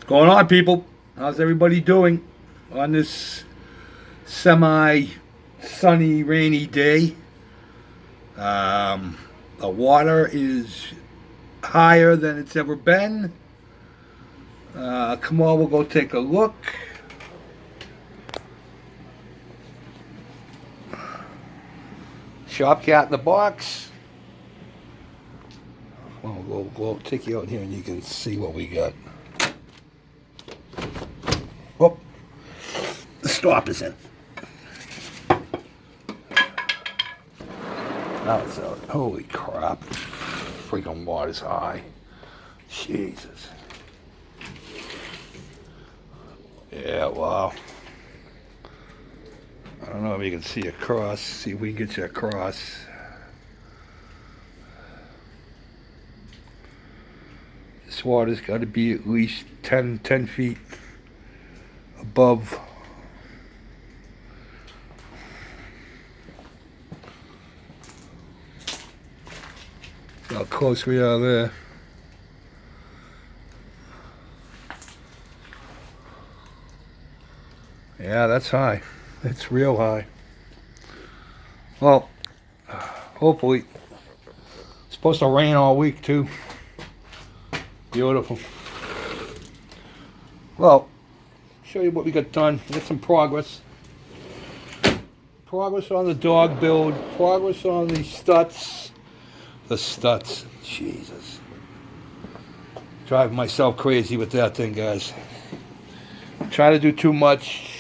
What's going on, people? How's everybody doing on this semi-sunny, rainy day? The water is higher than it's ever been. Come on, we'll go take a look. Shop cat in the box. Well, we'll take you out here and you can see what we got. Oh, the stop is in. Now it's out. Holy crap. Freaking water's high. Jesus. Yeah, wow. I don't know if you can see across. See if we can get you across. This water's got to be at least 10 feet above. How close we are there. Yeah, that's high. It's real high. Well, hopefully. It's supposed to rain all week too. Beautiful. Well, show you what we got done. We got some progress. Progress on the dog build. Progress on the Stutz. The Stutz. Jesus. Driving myself crazy with that thing, guys. Try to do too much.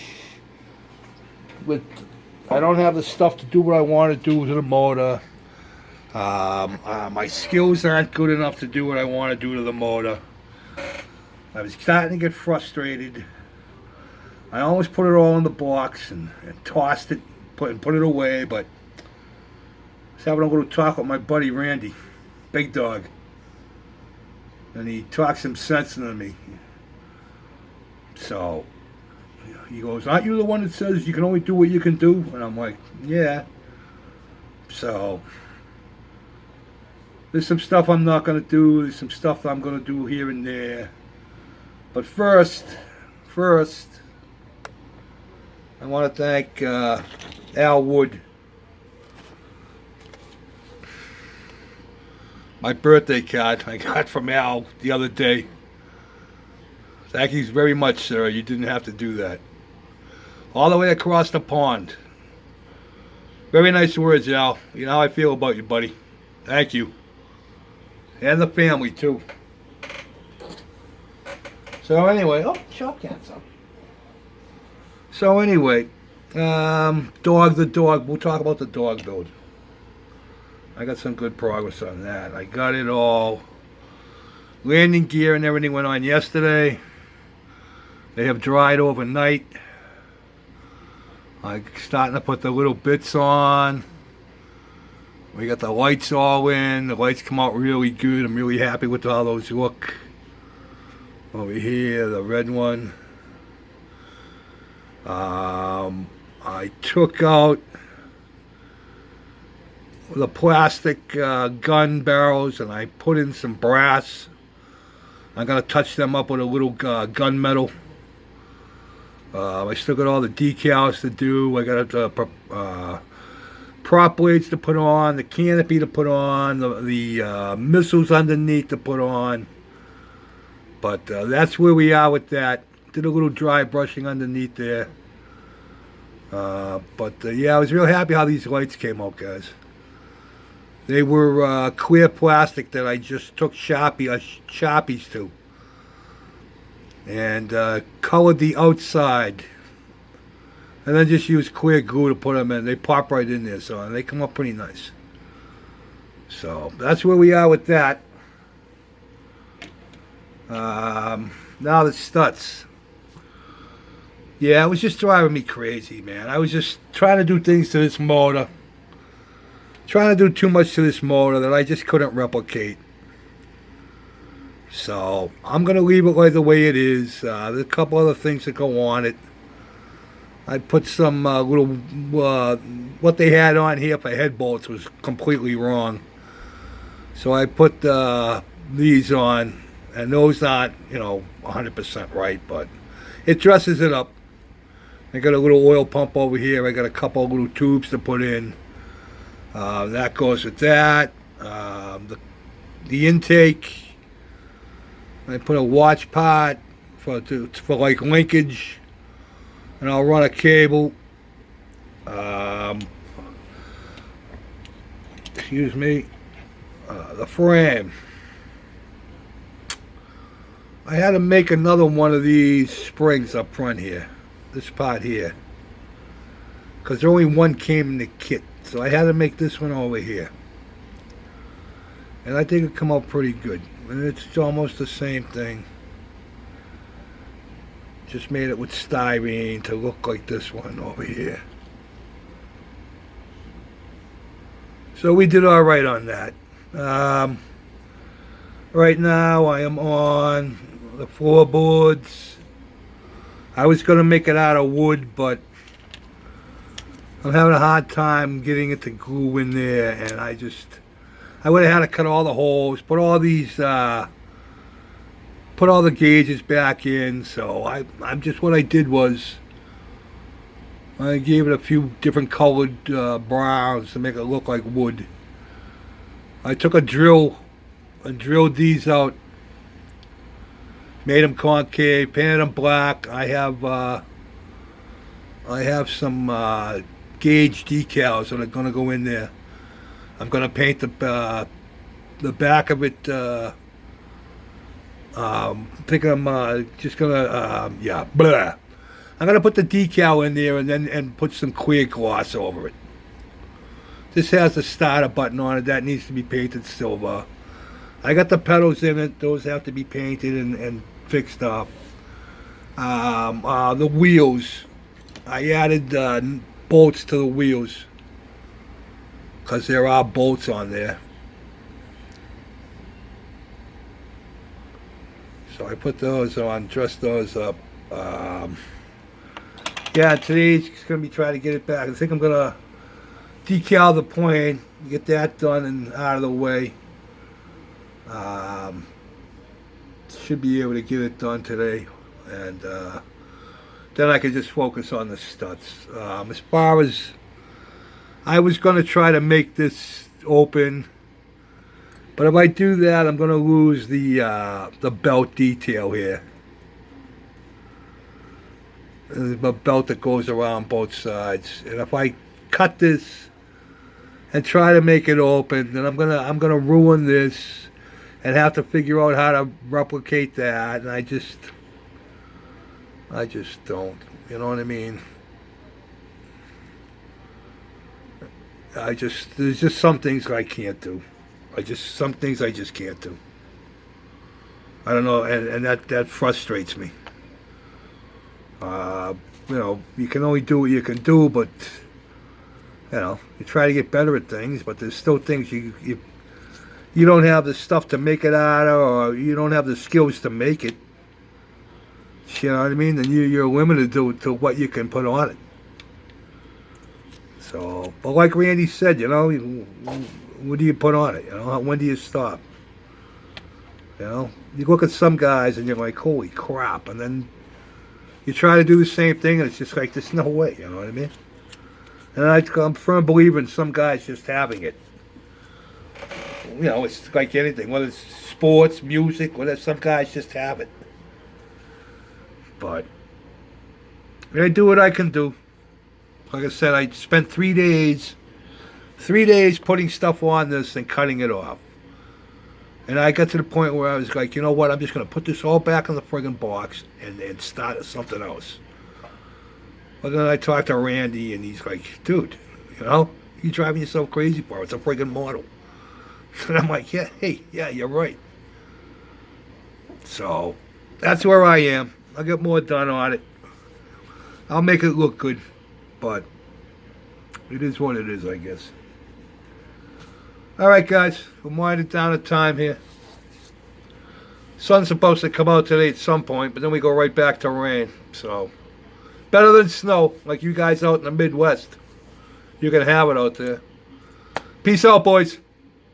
I don't have the stuff to do what I want to do to the motor. My skills aren't good enough to do what I want to do to the motor. I was starting to get frustrated. I almost put it all in the box and tossed it, put it away, but I was having a little talk with my buddy Randy, big dog. And he talked some sense into me. So he goes, "Aren't you the one that says you can only do what you can do?" And I'm like, "Yeah." So there's some stuff I'm not going to do. There's some stuff that I'm going to do here and there. But first, I want to thank Al Wood. My birthday card I got from Al the other day. Thank you very much, sir. You didn't have to do that. All the way across the pond. Very nice words, Al. You know how I feel about you, buddy. Thank you. And the family, too. So anyway, shop cat's up. So anyway, the dog. We'll talk about the dog build. I got some good progress on that. I got it all. Landing gear and everything went on yesterday. They have dried overnight. I'm starting to put the little bits on. We got the lights all in. The lights come out really good. I'm really happy with how those look. Over here, the red one. I took out the plastic gun barrels and I put in some brass. I'm going to touch them up with a little gun metal. I still got all the decals to do. I got the prop blades to put on, the canopy to put on, the missiles underneath to put on. But that's where we are with that. Did a little dry brushing underneath there. Yeah, I was real happy how these lights came out, guys. They were clear plastic that I just took Sharpies to. And colored the outside. And then just used clear glue to put them in. They pop right in there, so they come up pretty nice. So that's where we are with that. Now the Stutz. Yeah, it was just driving me crazy, man. I was just trying to do things to this motor. Trying to do too much to this motor that I just couldn't replicate. So I'm going to leave it like the way it is. There's a couple other things that go on it. I put some little, what they had on here for head bolts was completely wrong. So I put these on, And those aren't, 100% right, but it dresses it up. I got a little oil pump over here. I got a couple of little tubes to put in. That goes with that. The intake, I put a watch part for like linkage, and I'll run a cable. Excuse me. The frame. I had to make another one of these springs up front here. This part here. Because only one came in the kit. So I had to make this one over here. And I think it'll come out pretty good. And it's almost the same thing. Just made it with styrene to look like this one over here. So we did alright on that. Right now I am on the floorboards. I was going to make it out of wood, but I'm having a hard time getting it to glue in there, and I would have had to cut all the holes, put all the gauges back in. So I'm just, what I did was I gave it a few different colored browns to make it look like wood. I took a drill and drilled these out, made them concave, painted them black. I have some gauge decals that are going to go in there. I'm going to paint the back of it. I think I'm just going to, blah. I'm going to put the decal in there and put some clear gloss over it. This has the starter button on it. That needs to be painted silver. I got the pedals in it. Those have to be painted and fixed up. The wheels. I added bolts to the wheels because there are bolts on there. So I put those on, dressed those up. Yeah, today's going to be trying to get it back. I think I'm going to decal the plane, get that done and out of the way. Should be able to get it done today, and then I can just focus on the Stutz. As far as I was going to try to make this open, but if I do that, I'm going to lose the belt detail here. There's a belt that goes around both sides, and if I cut this and try to make it open, then I'm gonna ruin this and have to figure out how to replicate that, and I just don't, you know what I mean? There's just some things I can't do. Some things I just can't do. I don't know, and that frustrates me. You can only do what you can do, but you try to get better at things, but there's still things you don't have the stuff to make it out of, or you don't have the skills to make it. You know what I mean? Then you're limited to what you can put on it. So, but like Randy said, what do you put on it? When do you stop? You look at some guys and you're like, holy crap, and then you try to do the same thing and it's just like, there's no way, you know what I mean? And I'm a firm believer in some guys just having it. It's like anything, whether it's sports, music, whatever, some guys just have it. But I do what I can do. Like I said, I spent 3 days putting stuff on this and cutting it off. And I got to the point where I was like, you know what, I'm just going to put this all back in the friggin' box and start something else. But then I talked to Randy, and he's like, dude, you're driving yourself crazy for it. It's a friggin' model. And I'm like, yeah, you're right. So that's where I am. I'll get more done on it. I'll make it look good, but it is what it is, I guess. All right, guys, I'm winding down the time here. Sun's supposed to come out today at some point, but then we go right back to rain. So better than snow, like you guys out in the Midwest. You can have it out there. Peace out, boys.